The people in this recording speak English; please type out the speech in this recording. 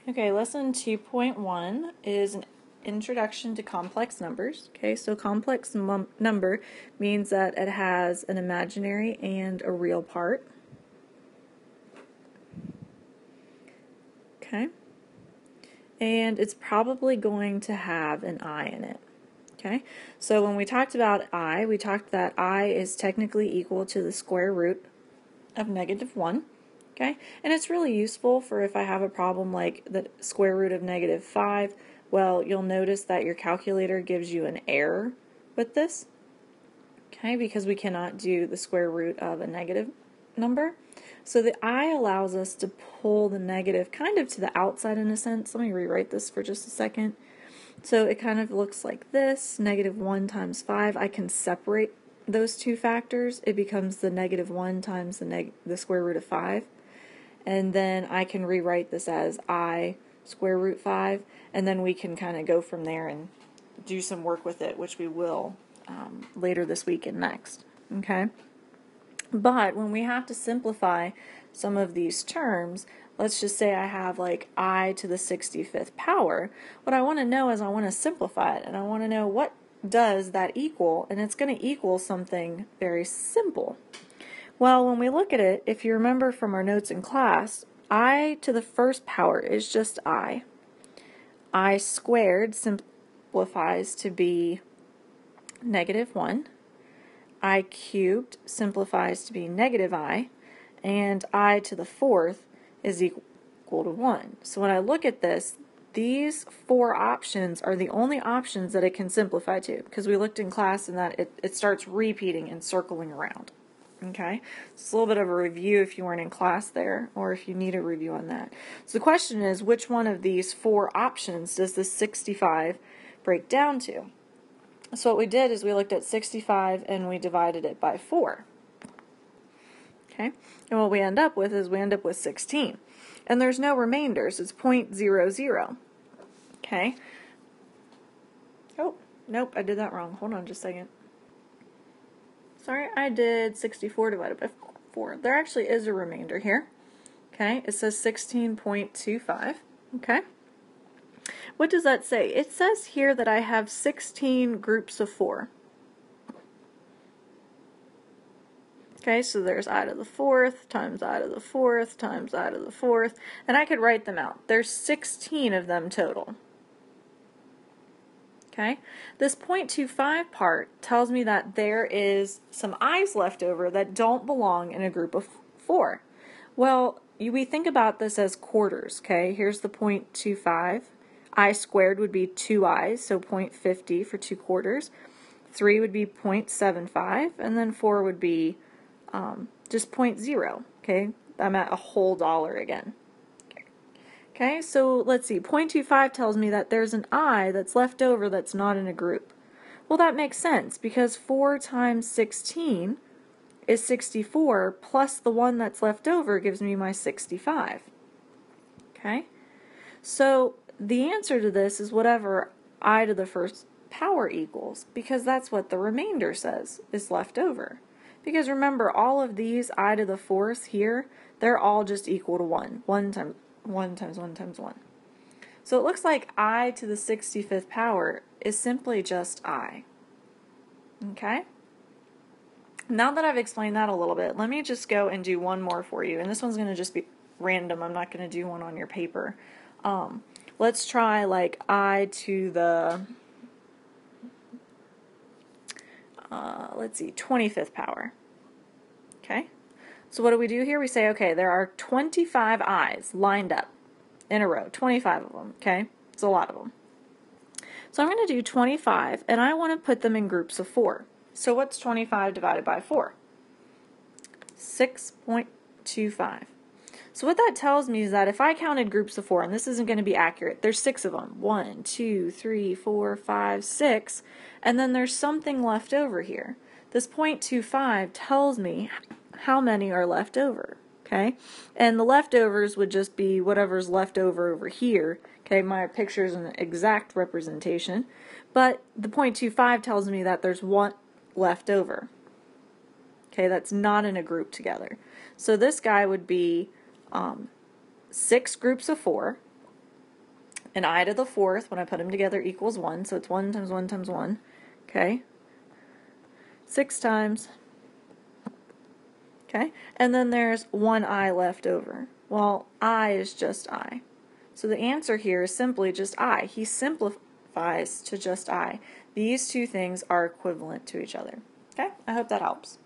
Okay, lesson 2.1 is an introduction to complex numbers. Okay, so complex number means that it has an imaginary and a real part. Okay, and it's probably going to have an I in it. Okay, so when we talked about I, we talked that I is technically equal to the square root of -1. Okay, and it's really useful for if I have a problem like the square root of -5. Well, you'll notice that your calculator gives you an error with this. Okay, because we cannot do the square root of a negative number. So the I allows us to pull the negative kind of to the outside in a sense. Let me rewrite this for just a second. So it kind of looks like this, -1 times 5. I can separate those two factors. It becomes the -1 times the square root of 5. And then I can rewrite this as I square root 5, and then we can kind of go from there and do some work with it, which we will later this week and next. Okay? But when we have to simplify some of these terms, let's just say I have like I to the 65th power, what I want to know is I want to simplify it, and I want to know what does that equal, and it's going to equal something very simple. Well, when we look at it, if you remember from our notes in class, I to the first power is just I. I squared simplifies to be -1. I cubed simplifies to be -I. And I to the fourth is equal to 1. So when I look at this, these four options are the only options that it can simplify to, because we looked in class and that it starts repeating and circling around. Okay, it's a little bit of a review if you weren't in class there, or if you need a review on that. So the question is, which one of these four options does this 65 break down to? So what we did is we looked at 65 and we divided it by 4. Okay, and what we end up with is we end up with 16. And there's no remainders, it's 0.00. Okay. Oh, nope, I did that wrong. Hold on just a second. Sorry, I did 64 divided by 4. There actually is a remainder here. Okay, it says 16.25. Okay. What does that say? It says here that I have 16 groups of 4. Okay, so there's I to the 4th times I to the 4th times I to the 4th, and I could write them out. There's 16 of them total. Okay, this 0.25 part tells me that there is some i's left over that don't belong in a group of 4. Well, we think about this as quarters. Okay, here's the 0.25. I squared would be 2 i's, so 0.50 for 2 quarters. 3 would be 0.75, and then 4 would be just 0.0. Okay, I'm at a whole dollar again. Okay, so let's see, 0.25 tells me that there's an I that's left over that's not in a group. Well, that makes sense, because 4 times 16 is 64, plus the one that's left over gives me my 65. Okay, so the answer to this is whatever I to the first power equals, because that's what the remainder says is left over. Because remember, all of these I to the fourth here, they're all just equal to 1. 1 times 1 times 1 times 1. So it looks like I to the 65th power is simply just I. Okay? Now that I've explained that a little bit, let me just go and do one more for you. And this one's going to just be random. I'm not going to do one on your paper. Let's try like I to the, let's see, 25th power. Okay? So what do we do here? We say, okay, there are 25 i's lined up in a row, 25 of them, okay? It's a lot of them. So I'm going to do 25, and I want to put them in groups of 4. So what's 25 divided by 4? 6.25. So what that tells me is that if I counted groups of 4, and this isn't going to be accurate, there's 6 of them. 1, 2, 3, 4, 5, 6, and then there's something left over here. This 0.25 tells me how many are left over, okay? And the leftovers would just be whatever's left over here, okay? My picture is an exact representation, but the 0.25 tells me that there's one left over, okay? That's not in a group together. So this guy would be 6 groups of 4, and I to the fourth, when I put them together, equals 1. So it's 1 times 1 times 1. Okay? 6 times. Okay? And then there's 1 I left over. Well, I is just I. So the answer here is simply just I. He simplifies to just I. These two things are equivalent to each other. Okay? I hope that helps.